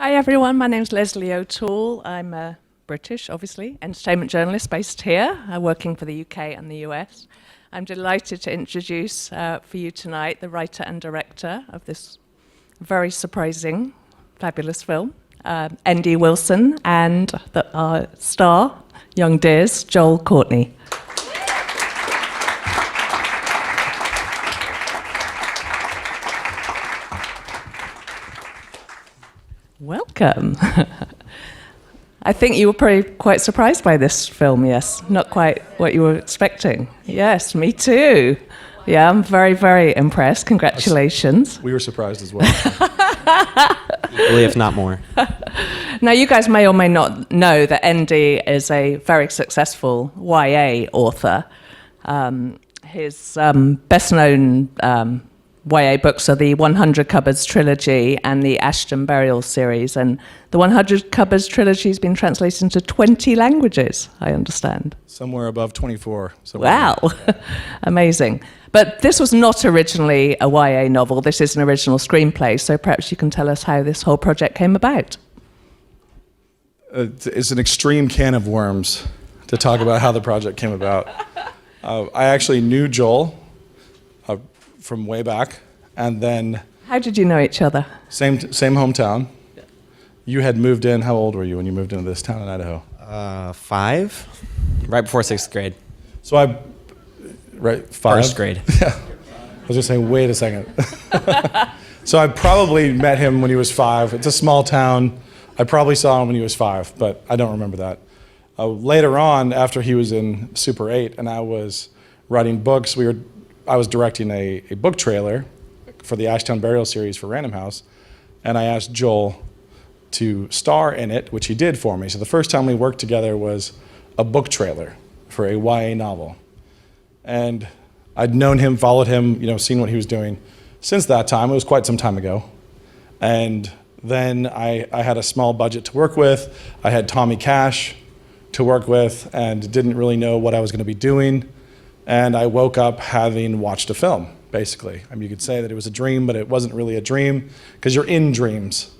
Hi everyone, my name's Lesley O'Toole. I'm British, obviously, entertainment journalist based here, working for the UK and the US. I'm delighted to introduce for you tonight the writer and director of this very surprising, fabulous film, N.D. Wilson, and our star, young dears, Joel Courtney. Welcome. I think you were probably quite surprised by this film, yes? Not quite what you were expecting. Yes, me too. Yeah, I'm very, very impressed. Congratulations. We were surprised as well. Equally, if not more. Now, you guys may or may not know that ND is a very successful YA author. His best-known YA books are the 100 Cupboards trilogy and the Ashton Burial series. And the 100 Cupboards trilogy has been translated into 20 languages, I understand. Somewhere above 24. Wow, amazing. But this was not originally a YA novel. This is an original screenplay. So perhaps you can tell us how this whole project came about. It's an extreme can of worms to talk about how the project came about. I actually knew Joel from way back, and then... How did you know each other? Same hometown. Yeah. You had moved in, how old were you when you moved into this town in Idaho? 5, right before 6th grade. So right, 5? 1st grade. Yeah. I was just saying, wait a second. So I probably met him when he was 5. It's a small town. I probably saw him when he was 5, but I don't remember that. Later on, after he was in Super 8 and I was writing books, I was directing a book trailer for the Ashton Burial series for Random House, and I asked Joel to star in it, which he did for me. So the first time we worked together was a book trailer for a YA novel. And I'd known him, followed him, seen what he was doing since that time. It was quite some time ago. And then I had a small budget to work with. I had Tommy Cash to work with and didn't really know what I was going to be doing. And I woke up having watched a film, basically. I mean, you could say that it was a dream, but it wasn't really a dream because you're in dreams.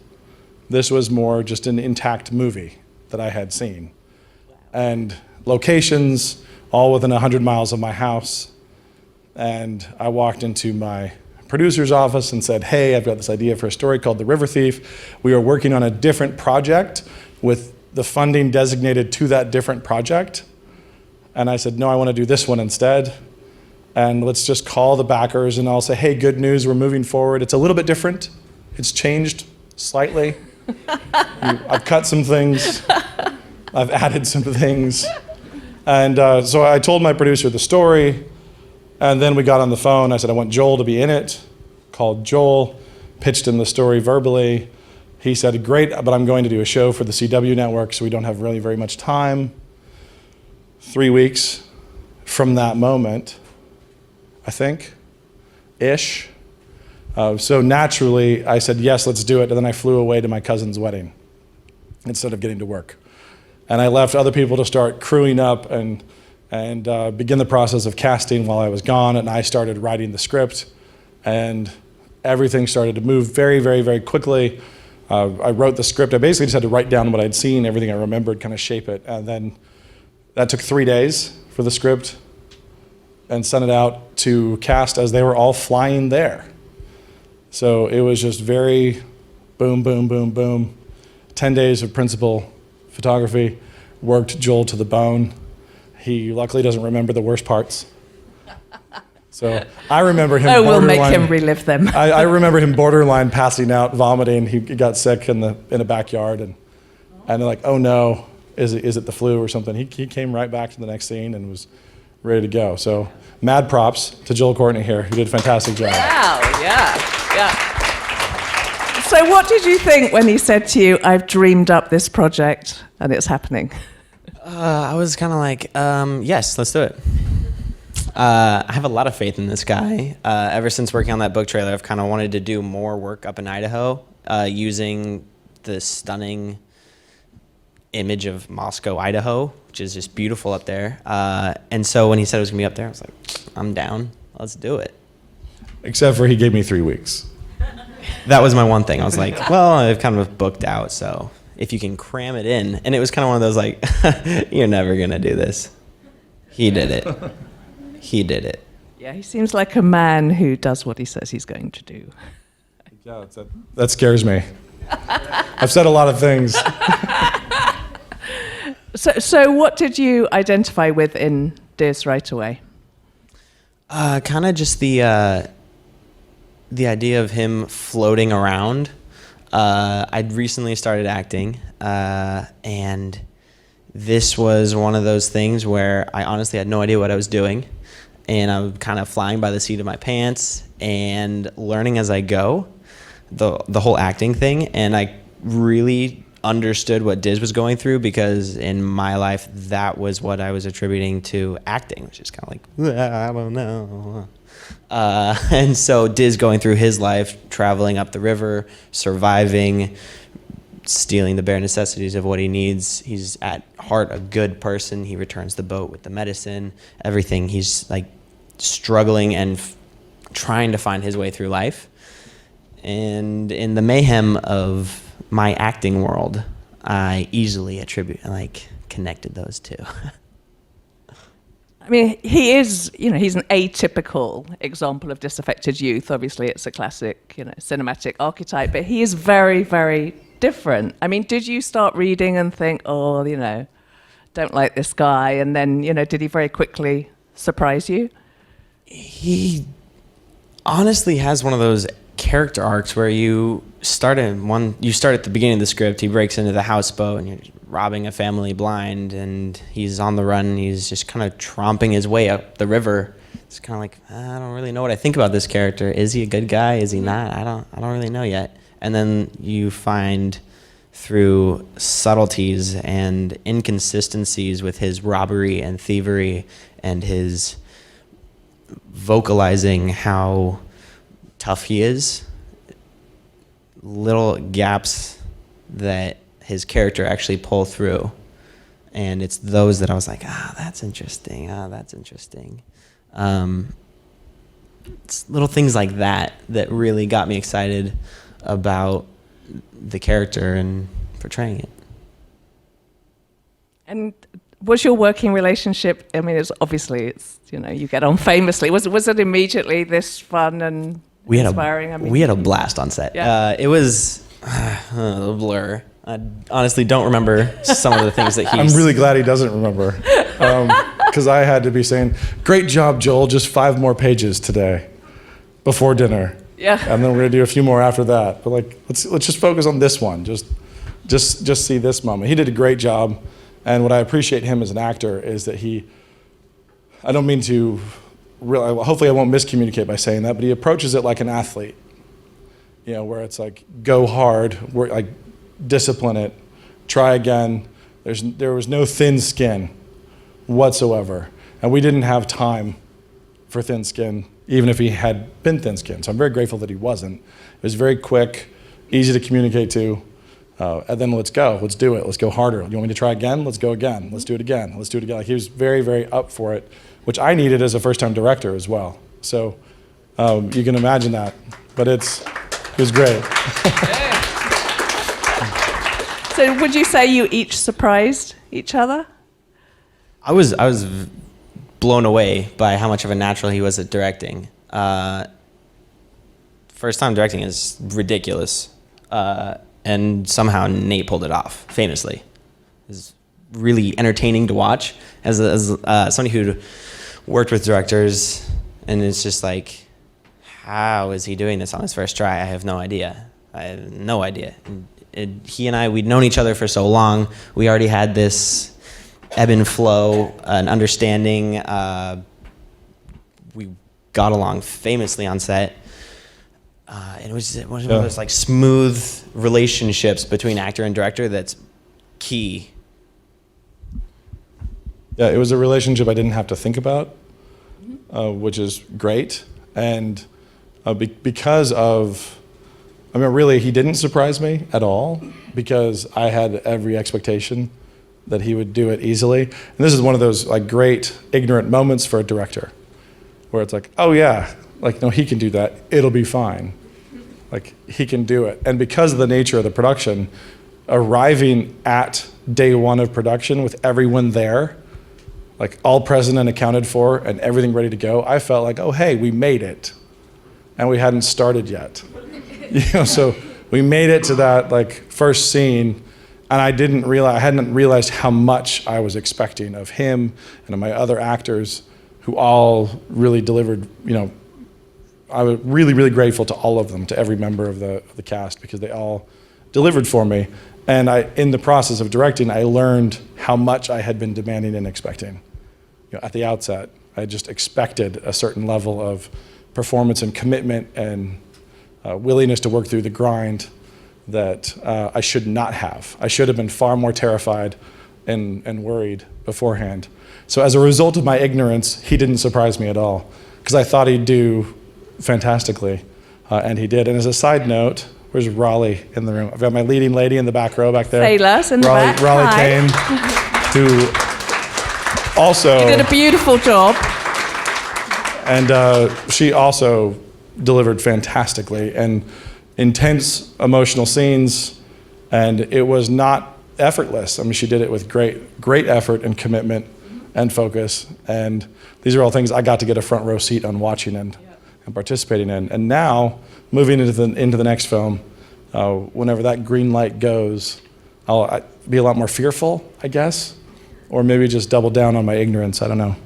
This was more just an intact movie that I had seen. And locations all within 100 miles of my house. And I walked into my producer's office and said, hey, I've got this idea for a story called The River Thief. We are working on a different project with the funding designated to that different project. And I said, no, I want to do this one instead. And let's just call the backers and I'll say, hey, good news, we're moving forward. It's a little bit different. It's changed slightly. I've cut some things. I've added some things. And so I told my producer the story. And then we got on the phone. I said, I want Joel to be in it. Called Joel, pitched him the story verbally. He said, great, but I'm going to do a show for the CW network, so we don't have really very much time. 3 weeks from that moment, I think, ish. So naturally, I said, yes, let's do it. And then I flew away to my cousin's wedding instead of getting to work. And I left other people to start crewing up and begin the process of casting while I was gone. And I started writing the script. And everything started to move very, very, very quickly. I wrote the script. I basically just had to write down what I'd seen, everything I remembered, kind of shape it. And then that took 3 days for the script and sent it out to cast as they were all flying there. So it was just very boom, boom, boom, boom. 10 days of principal photography, worked Joel to the bone. He luckily doesn't remember the worst parts. So I remember him we'll make him relive them. I remember him borderline passing out, vomiting. He got sick in a backyard and they're like, oh no. Is it the flu or something? He came right back to the next scene and was ready to go. So mad props to Joel Courtney here, who did a fantastic job. Wow, yeah. So what did you think when he said to you, I've dreamed up this project and it's happening? I was kind of like, yes, let's do it. I have a lot of faith in this guy. Ever since working on that book trailer, I've kind of wanted to do more work up in Idaho using the stunning image of Moscow, Idaho, which is just beautiful up there. And so when he said it was going to be up there, I was like, I'm down. Let's do it. Except for he gave me 3 weeks. that was my one thing. I was like, well, I've kind of booked out, so if you can cram it in. And it was kind of one of those like, you're never going to do this. He did it. He did it. Yeah, he seems like a man who does what he says he's going to do. Yeah, that scares me. I've said a lot of things. So what did you identify with in Diz right away? Kind of just the idea of him floating around. I'd recently started acting, and this was one of those things where I honestly had no idea what I was doing, and I was kind of flying by the seat of my pants and learning as I go, the whole acting thing, and I really understood what Diz was going through, because in my life that was what I was attributing to acting, which is kind of like, I don't know. And so Diz going through his life, traveling up the river, surviving, stealing the bare necessities of what he needs. He's at heart a good person. He returns the boat with the medicine, everything. He's like struggling and trying to find his way through life. And in the mayhem of my acting world, I easily connected those two. I mean, he is, he's an atypical example of disaffected youth. Obviously, it's a classic, cinematic archetype, but he is very, very different. I mean, did you start reading and think, oh, don't like this guy? And then, did he very quickly surprise you? He honestly has one of those character arcs where you start at the beginning of the script. He breaks into the houseboat and you're robbing a family blind, and he's on the run, and he's just kind of tromping his way up the river. It's kind of like, I don't really know what I think about this character. Is he a good guy? Is he not? I don't really know yet. And then you find through subtleties and inconsistencies with his robbery and thievery and his vocalizing how tough he is, little gaps that his character actually pull through, and it's those that I was like, that's interesting. It's little things like that really got me excited about the character and portraying it. And was your working relationship, I mean, it's you get on famously. Was it immediately this fun and inspiring? We had a blast on set. Yeah. It was a blur. I honestly don't remember some of the things that I'm really glad he doesn't remember, because I had to be saying, great job, Joel, just 5 more pages today before dinner. Yeah. And then we're going to do a few more after that. But let's just focus on this one. Just see this moment. He did a great job. And what I appreciate him as an actor is that I don't mean to, hopefully I won't miscommunicate by saying that, but he approaches it like an athlete, where it's like, go hard, discipline it, try again. There was no thin skin whatsoever. And we didn't have time for thin skin, even if he had been thin skinned. So I'm very grateful that he wasn't. It was very quick, easy to communicate to. And then let's go, let's do it, let's go harder. You want me to try again? Let's go again, let's do it again, let's do it again. Like, he was very, very up for it, which I needed as a first-time director as well. So you can imagine that, but it was great. So would you say you each surprised each other? I was blown away by how much of a natural he was at directing. First-time directing is ridiculous. And somehow Nate pulled it off, famously. It was really entertaining to watch as somebody who worked with directors, and it's just like, how is he doing this on his first try? I have no idea. He and I, we'd known each other for so long. We already had this ebb and flow, an understanding. We got along famously on set. And it was one of those smooth relationships between actor and director that's key. Yeah, it was a relationship I didn't have to think about, which is great. And because of, really, he didn't surprise me at all, because I had every expectation that he would do it easily. And this is one of those great ignorant moments for a director, where it's like, oh yeah, no, he can do that, it'll be fine. Like, he can do it. And because of the nature of the production, arriving at day one of production with everyone there, like all present and accounted for and everything ready to go, I felt like, oh, hey, we made it. And we hadn't started yet. So we made it to that like first scene, and I hadn't realized how much I was expecting of him and of my other actors, who all really delivered. I was really, really grateful to all of them, to every member of the cast, because they all delivered for me. And in the process of directing, I learned how much I had been demanding and expecting. At the outset, I just expected a certain level of performance and commitment and willingness to work through the grind that I should not have. I should have been far more terrified and worried beforehand. So as a result of my ignorance, he didn't surprise me at all, because I thought he'd do fantastically, and he did. And as a side note, where's Raleigh in the room? I've got my leading lady in the back row back there. Selah's in the back. Raleigh Hi. came to also... You did a beautiful job. And she also delivered fantastically, and intense emotional scenes, and it was not effortless. I mean, she did it with great effort and commitment and focus, and these are all things I got to get a front row seat on watching and participating in. And now, moving into the next film, whenever that green light goes, I'll be a lot more fearful, I guess, or maybe just double down on my ignorance. I don't know.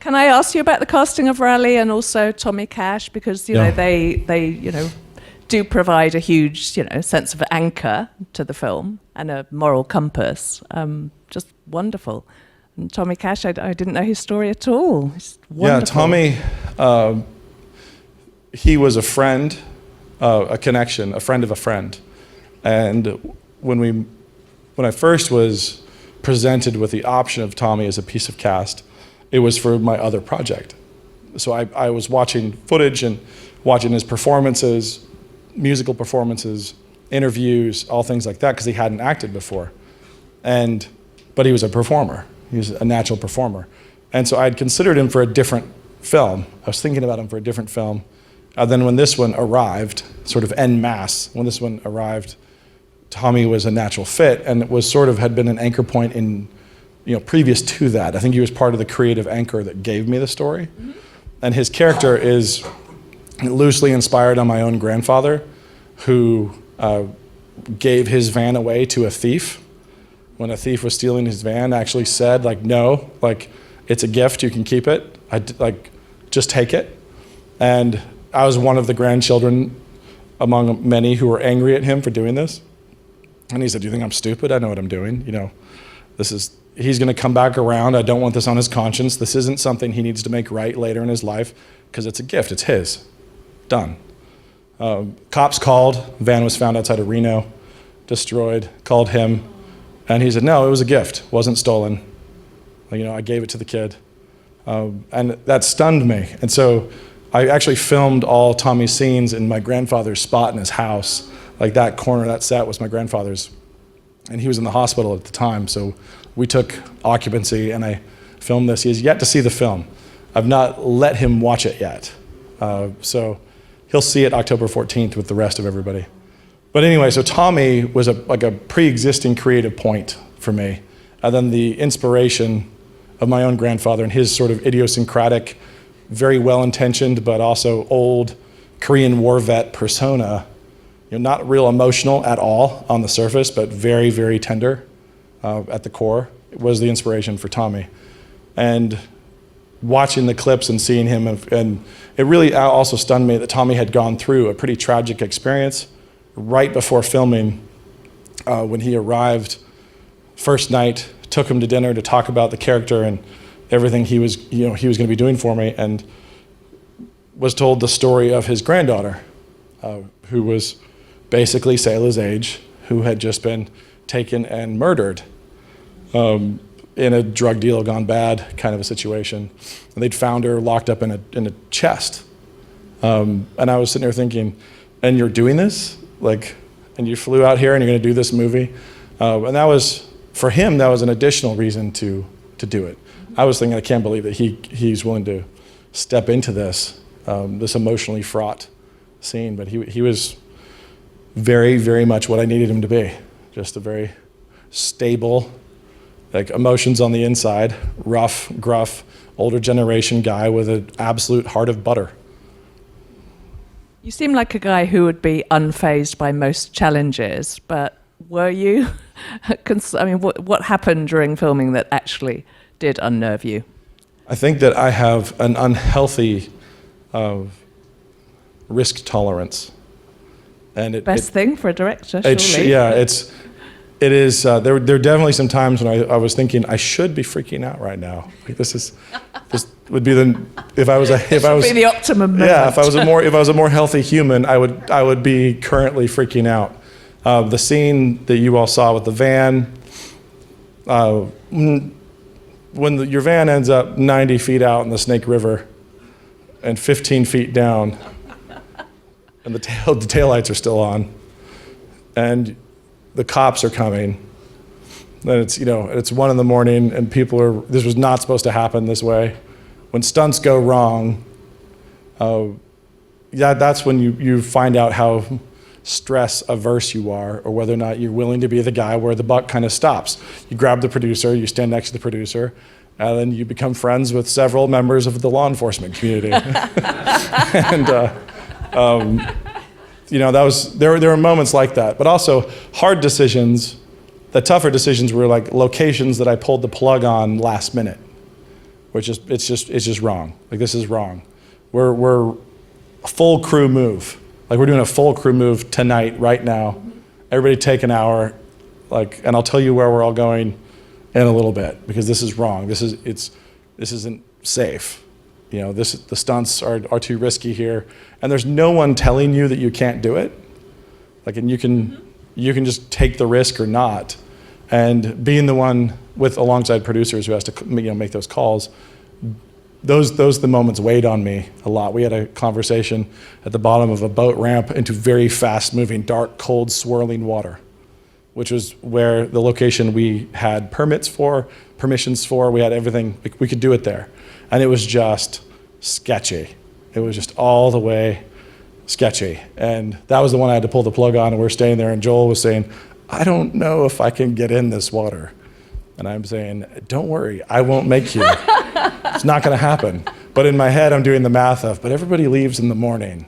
Can I ask you about the casting of Raleigh and also Tommy Cash, because they do provide a huge sense of anchor to the film and a moral compass. Just wonderful. And Tommy Cash, I didn't know his story at all. It's wonderful. Yeah, Tommy. He was a friend, a connection, a friend of a friend. And when I first was presented with the option of Tommy as a piece of cast, it was for my other project. So I was watching footage and watching his performances, musical performances, interviews, all things like that, because he hadn't acted before. But he was a performer. He was a natural performer. And so I'd considered him for a different film. I was thinking about him for a different film. Then when this one arrived, sort of en masse, when this one arrived, Tommy was a natural fit, and it was had been an anchor point in, previous to that. I think he was part of the creative anchor that gave me the story. Mm-hmm. And his character is loosely inspired on my own grandfather, who gave his van away to a thief. When a thief was stealing his van, actually said, no, it's a gift, you can keep it. Just take it. And I was one of the grandchildren among many who were angry at him for doing this. And he said, do you think I'm stupid? I know what I'm doing. He's going to come back around. I don't want this on his conscience. This isn't something he needs to make right later in his life, because it's a gift. It's his. Done. Cops called. Van was found outside of Reno, destroyed, called him. And he said, no, it was a gift. Wasn't stolen. I gave it to the kid. And that stunned me. And so I actually filmed all Tommy's scenes in my grandfather's spot in his house. That corner, that set was my grandfather's. And he was in the hospital at the time, so we took occupancy and I filmed this. He has yet to see the film. I've not let him watch it yet. So he'll see it October 14th with the rest of everybody. But anyway, so Tommy was a pre-existing creative point for me. And then the inspiration of my own grandfather and his sort of idiosyncratic, very well-intentioned, but also old Korean war vet persona, not real emotional at all on the surface, but very, very tender at the core, was the inspiration for Tommy. And watching the clips and seeing him, and it really also stunned me that Tommy had gone through a pretty tragic experience right before filming. When he arrived, first night, took him to dinner to talk about the character and everything he was going to be doing for me, and was told the story of his granddaughter, who was basically Selah's age, who had just been taken and murdered in a drug deal gone bad kind of a situation. And they'd found her locked up in a chest. And I was sitting there thinking, and you're doing this? And you flew out here and you're going to do this movie? And that was, for him, that was an additional reason to do it. I was thinking, I can't believe that he's willing to step into this, this emotionally fraught scene, but he was very, very much what I needed him to be. Just a very stable, like emotions on the inside, rough, gruff, older generation guy with an absolute heart of butter. You seem like a guy who would be unfazed by most challenges, but were you? I mean, what happened during filming that actually did unnerve you? I think that I have an unhealthy risk tolerance, and Best thing for a director, surely. It is. There are definitely some times when I was thinking I should be freaking out right now. Like this would be if I was be the optimum moment. Yeah, if I was a more healthy human, I would be currently freaking out. The scene that you all saw with the van, when your van ends up 90 feet out in the Snake River and 15 feet down, and the taillights are still on, and the cops are coming, then it's 1 a.m. and this was not supposed to happen this way. When stunts go wrong, that's when you find out how stress averse you are, or whether or not you're willing to be the guy where the buck kind of stops. You grab the producer, you stand next to the producer, and then you become friends with several members of the law enforcement community. And there were moments like that, but also hard decisions. The tougher decisions were like locations that I pulled the plug on last minute, which is it's just wrong. Like, this is wrong. We're a full crew move. Like, we're doing a full crew move tonight, right now. Everybody take an hour, and I'll tell you where we're all going in a little bit, because this is wrong. This isn't safe. The stunts are too risky here, and there's no one telling you that you can't do it. And you can just take the risk or not. And being the one alongside producers who has to make those calls, the moments weighed on me a lot. We had a conversation at the bottom of a boat ramp into very fast-moving, dark, cold, swirling water, which was where the location we had permissions for, we had everything, we could do it there. And it was just sketchy. It was just all the way sketchy. And that was the one I had to pull the plug on, and we're staying there, and Joel was saying, I don't know if I can get in this water. And I'm saying, don't worry, I won't make you. It's not gonna happen. But in my head, I'm doing the math but everybody leaves in the morning.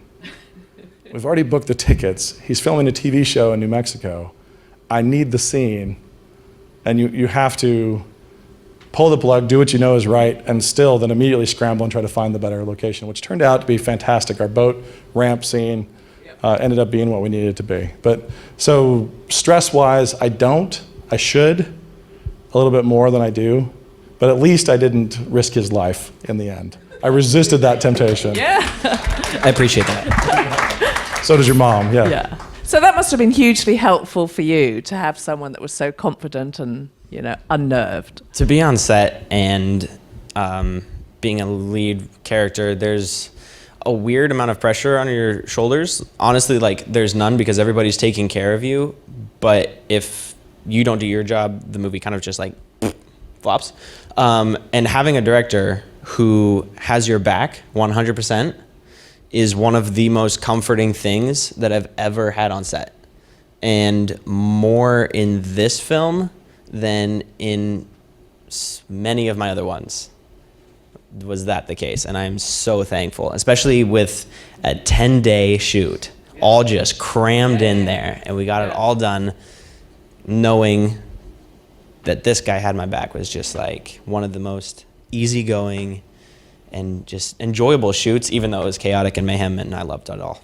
We've already booked the tickets. He's filming a TV show in New Mexico. I need the scene. And you have to pull the plug, do what you know is right, and still then immediately scramble and try to find the better location, which turned out to be fantastic. Our boat ramp scene ended up being what we needed it to be. But so stress-wise, I should, a little bit more than I do, but at least I didn't risk his life in the end. I resisted that temptation. Yeah. I appreciate that. So does your mom, yeah. So that must have been hugely helpful for you to have someone that was so confident and, unnerved. To be on set and being a lead character, there's a weird amount of pressure on your shoulders. Honestly, there's none, because everybody's taking care of you. But if you don't do your job, the movie kind of just flops. And having a director who has your back 100% is one of the most comforting things that I've ever had on set. And more in this film than in many of my other ones was that the case. And I'm so thankful, especially with a 10-day shoot, all just crammed in there. And we got it all done knowing that this guy had my back was just one of the most easygoing and just enjoyable shoots, even though it was chaotic and mayhem, and I loved it all.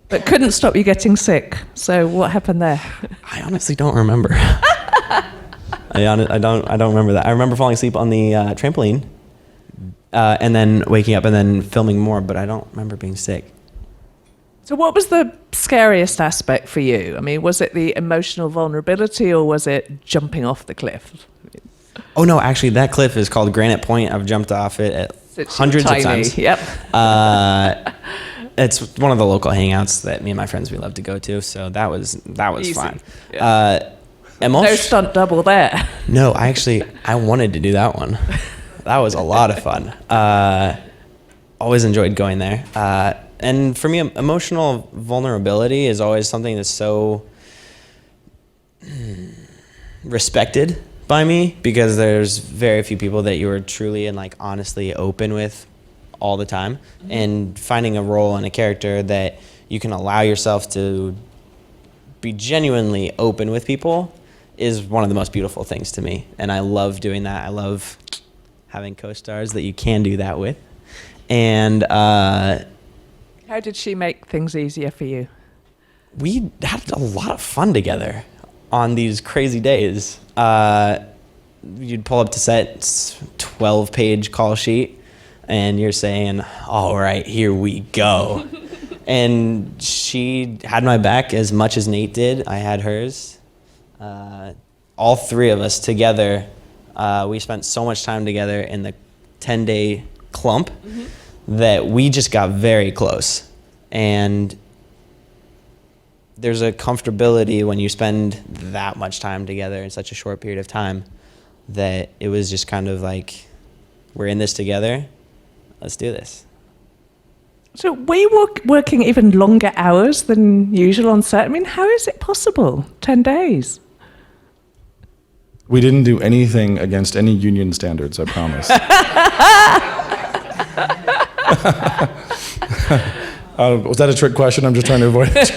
But couldn't stop you getting sick. So what happened there? I honestly don't remember. I don't remember that. I remember falling asleep on the trampoline and then waking up and then filming more, but I don't remember being sick. So what was the scariest aspect for you? I mean, was it the emotional vulnerability, or was it jumping off the cliff? Oh, no, actually, that cliff is called Granite Point. I've jumped off it hundreds of times. Yep. It's one of the local hangouts that me and my friends, we love to go to, so that was Easy. fun. Yeah. No stunt double there. No, I wanted to do that one. That was a lot of fun. Always enjoyed going there. And for me, emotional vulnerability is always something that's so respected by me, because there's very few people that you are truly and like honestly open with all the time. And finding a role and a character that you can allow yourself to be genuinely open with people is one of the most beautiful things to me. And I love doing that. I love having co-stars that you can do that with. And How did she make things easier for you? we had a lot of fun together on these crazy days. You'd pull up to set, 12-page call sheet, and you're saying, all right, here we go. And she had my back as much as Nate did. I had hers. All three of us together, we spent so much time together in the 10-day clump that we just got very close. And there's a comfortability when you spend that much time together in such a short period of time that it was just kind of like, we're in this together, let's do this. So were you working even longer hours than usual on set? I mean, how is it possible? 10 days? We didn't do anything against any union standards, I promise. Was that a trick question? I'm just trying to avoid it.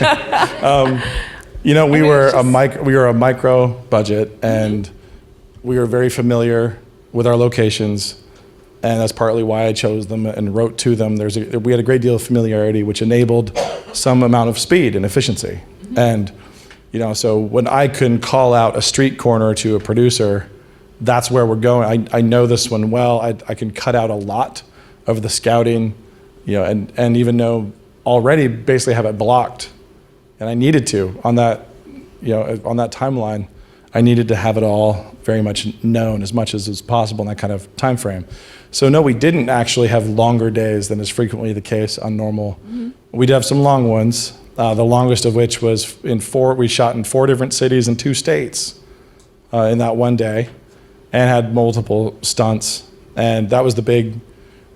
We were a micro budget, and we were very familiar with our locations, and that's partly why I chose them and wrote to them. We had a great deal of familiarity, which enabled some amount of speed and efficiency. And so when I can call out a street corner to a producer, that's where we're going. I know this one well. I can cut out a lot of the scouting, and even know already basically have it blocked. And I needed to on that timeline. I needed to have it all very much known as much as is possible in that kind of time frame. So no, we didn't actually have longer days than is frequently the case on normal. We did have some long ones. The longest of which was we shot in 4 different cities in 2 states in that one day, and had multiple stunts. And that was the big,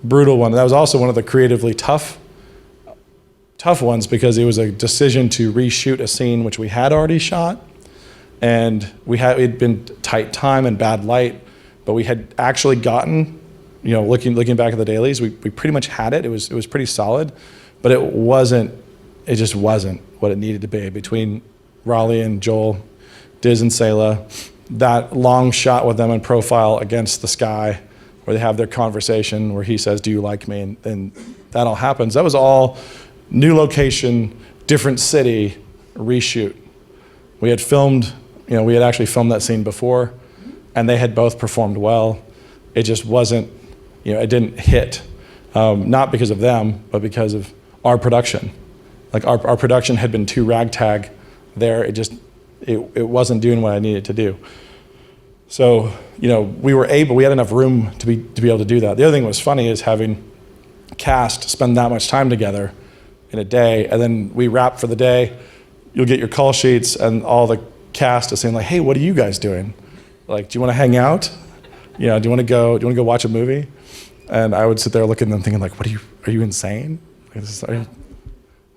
brutal one. That was also one of the creatively tough ones, because it was a decision to reshoot a scene which we had already shot, and it'd been tight time and bad light, but we had actually gotten, looking back at the dailies, we pretty much had it. It was pretty solid, but it just wasn't what it needed to be between Raleigh and Joel, Diz and Selah. That long shot with them in profile against the sky, where they have their conversation, where he says, "Do you like me?" And that all happens. That was all new location, different city, reshoot. We had actually filmed that scene before, and they had both performed well. It just wasn't, it didn't hit, not because of them, but because of our production. Like our production had been too ragtag there. It wasn't doing what I needed to do. So, we had enough room to be able to do that. The other thing that was funny is having cast spend that much time together in a day, and then we wrap for the day. You'll get your call sheets, and all the cast is saying like, "Hey, what are you guys doing? Like, do you want to hang out? Do you want to go watch a movie?" And I would sit there looking at them thinking like, are you insane?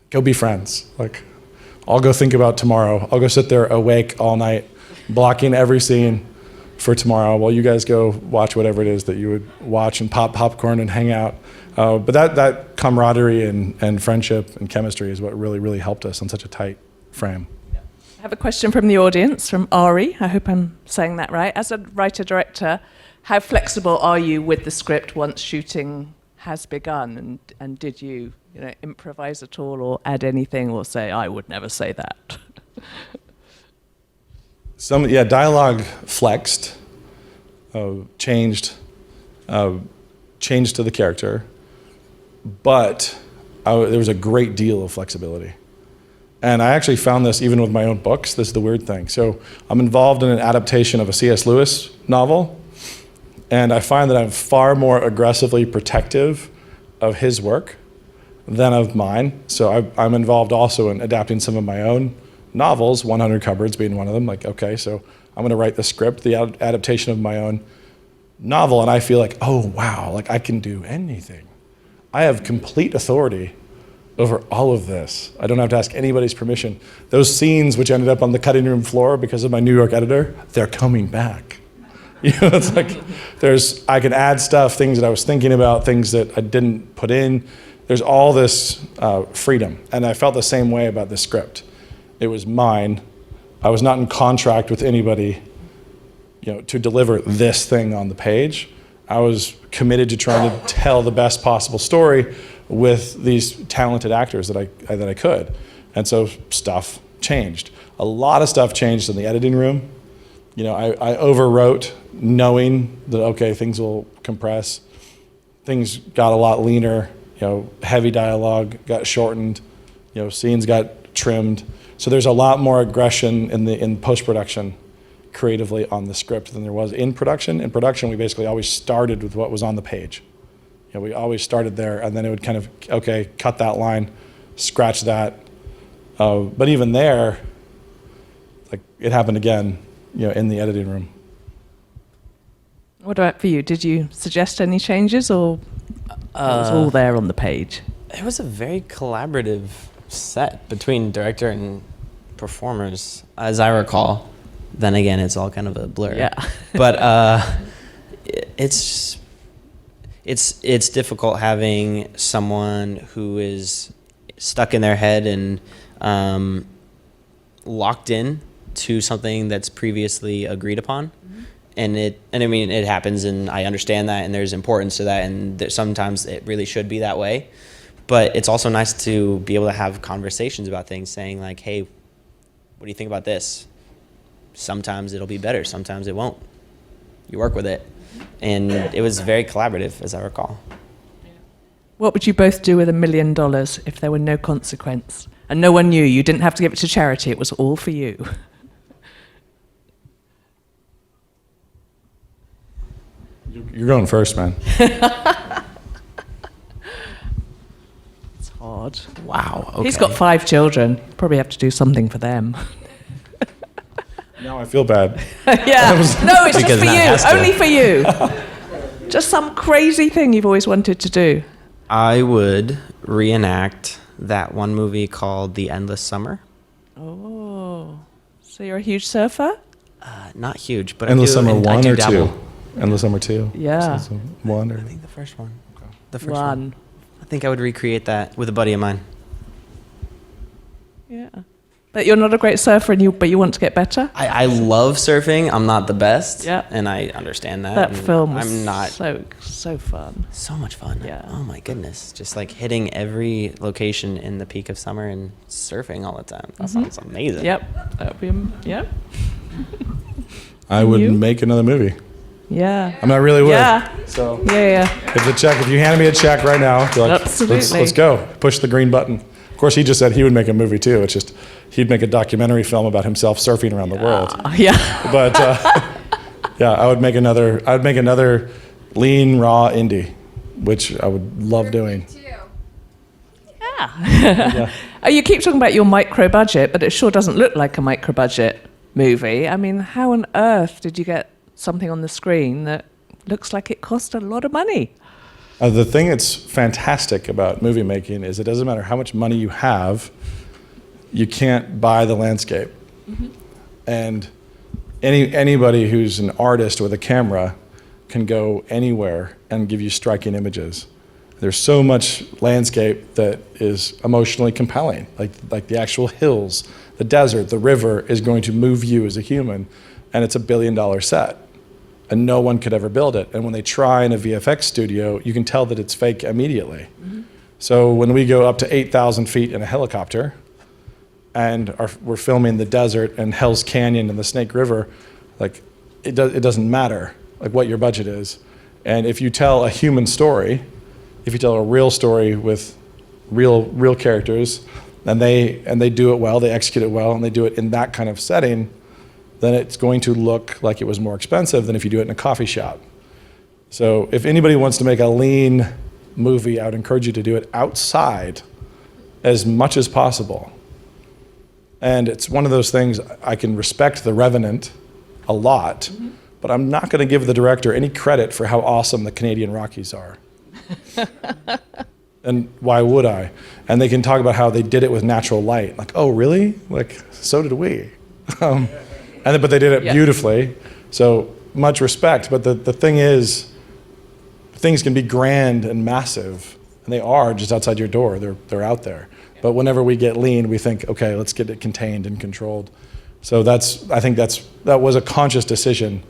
Go be friends. Like, I'll go think about tomorrow. I'll go sit there awake all night, blocking every scene for tomorrow while you guys go watch whatever it is that you would watch and pop popcorn and hang out. But that camaraderie and friendship and chemistry is what really, really helped us on such a tight frame. I have a question from the audience, from Ari. I hope I'm saying that right. As a writer-director, how flexible are you with the script once shooting has begun? And did you improvise at all, or add anything, or say, "I would never say that"? Dialogue flexed, changed to the character, but there was a great deal of flexibility. And I actually found this even with my own books. This is the weird thing. So I'm involved in an adaptation of a C.S. Lewis novel, and I find that I'm far more aggressively protective of his work than of mine. So I'm involved also in adapting some of my own novels, 100 Cupboards being one of them. Like, okay, so I'm going to write the script, the adaptation of my own novel, and I feel like, oh, wow, like I can do anything. I have complete authority over all of this. I don't have to ask anybody's permission. Those scenes which ended up on the cutting room floor because of my New York editor, they're coming back. You know, it's like I can add stuff, things that I was thinking about, things that I didn't put in. There's all this freedom. And I felt the same way about this script. It was mine. I was not in contract with anybody, you know, to deliver this thing on the page. I was committed to trying to tell the best possible story with these talented actors that I could. And so stuff changed. A lot of stuff changed in the editing room. You know, I overwrote knowing that, okay, things will compress. Things got a lot leaner, you know, heavy dialogue got shortened, you know, scenes got trimmed. So there's a lot more aggression in post-production creatively on the script than there was in production. In production, we basically always started with what was on the page. You know, we always started there, and then it would kind of, okay, cut that line, scratch that. But even there, like, it happened again, you know, in the editing room. What about for you? Did you suggest any changes, or it was all there on the page? It was a very collaborative set between director and performers, as I recall. Then again, it's all kind of a blur. Yeah. But it's difficult having someone who is stuck in their head and locked in to something that's previously agreed upon. Mm-hmm. And I mean, it happens, and I understand that, and there's importance to that, and sometimes it really should be that way. But it's also nice to be able to have conversations about things, saying like, hey, what do you think about this? Sometimes it'll be better, sometimes it won't. You work with it. And it was very collaborative, as I recall. What would you both do with $1 million if there were no consequence? And no one knew. You didn't have to give it to charity. It was all for you. You're going first, man. It's hard. Wow. Okay. He's got 5 children. Probably have to do something for them. Now I feel bad. Yeah. No, it's just for you. Matt Only for you. Just some crazy thing you've always wanted to do. I would reenact that one movie called The Endless Summer. Oh. So you're a huge surfer? Not huge, but Endless I do, Summer and I 1 do or dabble. 2? Endless Summer 2? Yeah. One or? I think the first one. Okay. The first One. I think I would recreate that with a buddy of mine. Yeah. But you're not a great surfer, but you want to get better? I love surfing. I'm not the best. Yeah. And I understand that. That and film was I'm not so fun. so much fun. Yeah. Oh my goodness. Just like hitting every location in the peak of summer and surfing all the time. That sounds amazing. Yep. That would be, yep. I would You? make another movie. Yeah. I mean, I really would. Yeah. So Yeah. if you handed me a check right now, be like, Absolutely. let's go. Push the green button. Of course, he just said he would make a movie too. It's just he'd make a documentary film about himself surfing around the world. Yeah. But yeah, I would make another lean, raw indie, which I would love doing. Yeah. You keep talking about your micro budget, but it sure doesn't look like a micro budget movie. I mean, how on earth did you get something on the screen that looks like it cost a lot of money? The thing that's fantastic about movie making is it doesn't matter how much money you have, you can't buy the landscape. Mm-hmm. And anybody who's an artist with a camera can go anywhere and give you striking images. There's so much landscape that is emotionally compelling, like the actual hills, the desert, the river is going to move you as a human, and it's $1 billion set. And no one could ever build it. And when they try in a VFX studio, you can tell that it's fake immediately. Mm-hmm. So when we go up to 8,000 feet in a helicopter and we're filming the desert and Hell's Canyon and the Snake River, like it doesn't matter like what your budget is. And if you tell a human story, if you tell a real story with real characters, and they do it well, they execute it well, and they do it in that kind of setting, then it's going to look like it was more expensive than if you do it in a coffee shop. So if anybody wants to make a lean movie, I would encourage you to do it outside as much as possible. And it's one of those things, I can respect The Revenant a lot, but I'm not gonna give the director any credit for how awesome the Canadian Rockies are. And why would I? And they can talk about how they did it with natural light. Like, oh, really? Like, so did we. But they did it beautifully. So much respect. But the thing is, things can be grand and massive, and they are just outside your door. They're out there. But whenever we get lean, we think, okay, let's get it contained and controlled. So I think that was a conscious decision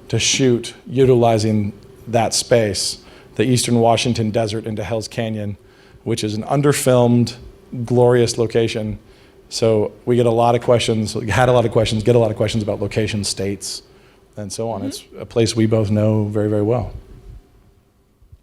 to shoot utilizing that space, the Eastern Washington desert into Hell's Canyon, which is an underfilmed, glorious location. So we get a lot of questions, get a lot of questions about location, states, and so on. It's a place we both know very, very well.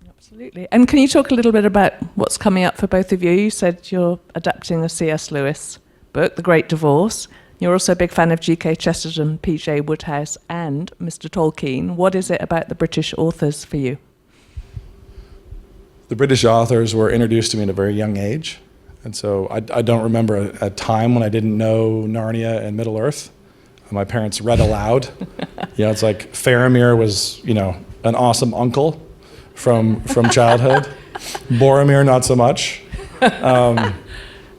Absolutely. And can you talk a little bit about what's coming up for both of you? You said you're adapting a C.S. Lewis book, The Great Divorce. You're also a big fan of G.K. Chesterton, P.J. Wodehouse, and Mr. Tolkien. What is it about the British authors for you? The British authors were introduced to me at a very young age. And so I don't remember a time when I didn't know Narnia and Middle-earth. My parents read aloud. It's like Faramir was, an awesome uncle from childhood. Boromir, not so much.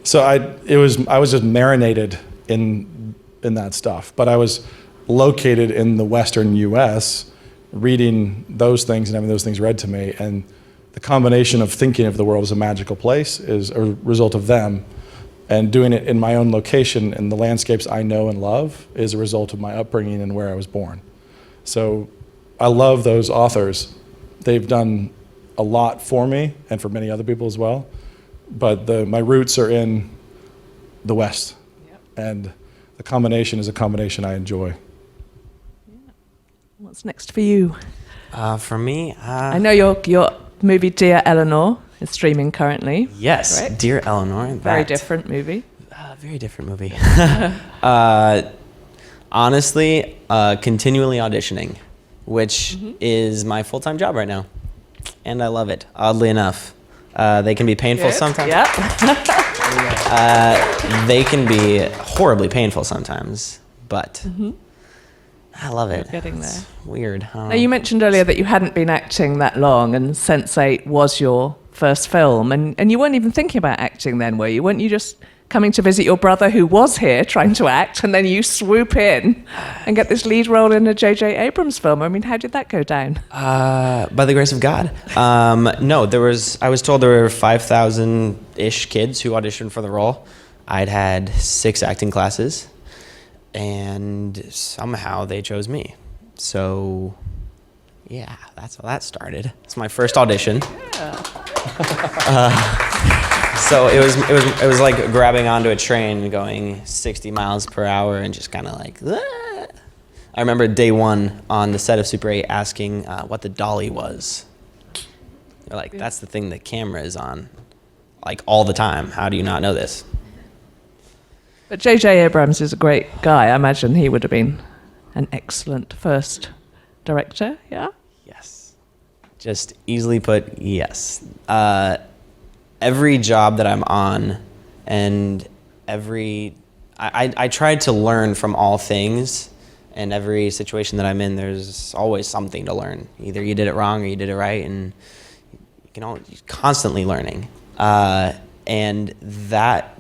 So I was just marinated in that stuff. But I was located in the Western U.S., reading those things and having those things read to me. And the combination of thinking of the world as a magical place is a result of them, and doing it in my own location and the landscapes I know and love is a result of my upbringing and where I was born. So I love those authors. They've done a lot for me and for many other people as well, but my roots are in the West, and the combination is a combination I enjoy. What's next for you? For me, I know your movie Dear Eleanor is streaming currently. Yes, correct? Dear Eleanor. Very different movie. Very different movie. Honestly, continually auditioning, which is my full-time job right now, and I love it. Oddly enough, they can be painful sometimes. Yeah. They can be horribly painful sometimes, but I love it. You're getting there. It's weird. Now, you mentioned earlier that you hadn't been acting that long, and Sense8 was your first film, and you weren't even thinking about acting then, were you? Weren't you just coming to visit your brother who was here trying to act, and then you swoop in and get this lead role in a J.J. Abrams film? I mean, how did that go down? By the grace of God. No, I was told there were 5,000-ish kids who auditioned for the role. I'd had 6 acting classes, and somehow they chose me. So, yeah, that's how that started. It's my first audition. So it was like grabbing onto a train going 60 miles per hour and just kind of like, ah. I remember day one on the set of Super 8 asking what the dolly was. They're like, that's the thing the camera is on, like all the time. How do you not know this? But J.J. Abrams is a great guy. I imagine he would have been an excellent first director, yeah? Yes. Just easily put, yes. Every job that I'm on and I tried to learn from all things, and every situation that I'm in, there's always something to learn. Either you did it wrong or you did it right, and you're constantly learning. And that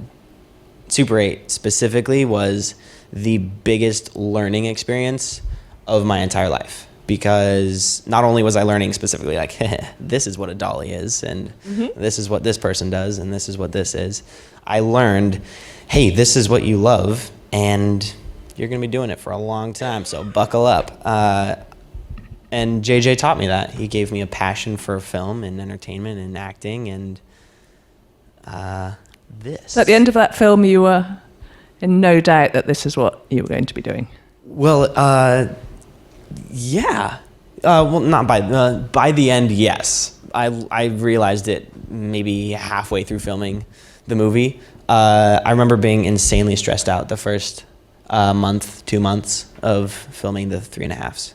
Super 8 specifically was the biggest learning experience of my entire life, because not only was I learning specifically like, this is what a dolly is, and this is what this person does, and this is what this is. I learned, hey, this is what you love, and you're going to be doing it for a long time, so buckle up. And JJ taught me that. He gave me a passion for film and entertainment and acting, and this. So at the end of that film, you were in no doubt that this is what you were going to be doing. Well, yeah. Well, not by the end, yes. I realized it maybe halfway through filming the movie. I remember being insanely stressed out the first month, 2 months of filming the 3.5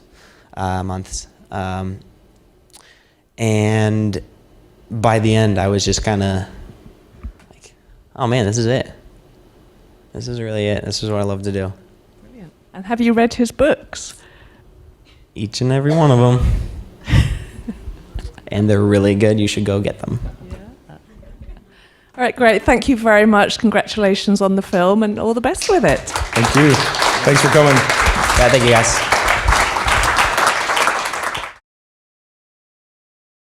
months. And by the end, I was just kind of like, oh man, this is it. This is really it. This is what I love to do. Brilliant. And have you read his books? Each and every one of them. And they're really good. You should go get them. Yeah. All right, great. Thank you very much. Congratulations on the film and all the best with it. Thank you. Thanks for coming. Yeah, thank you guys.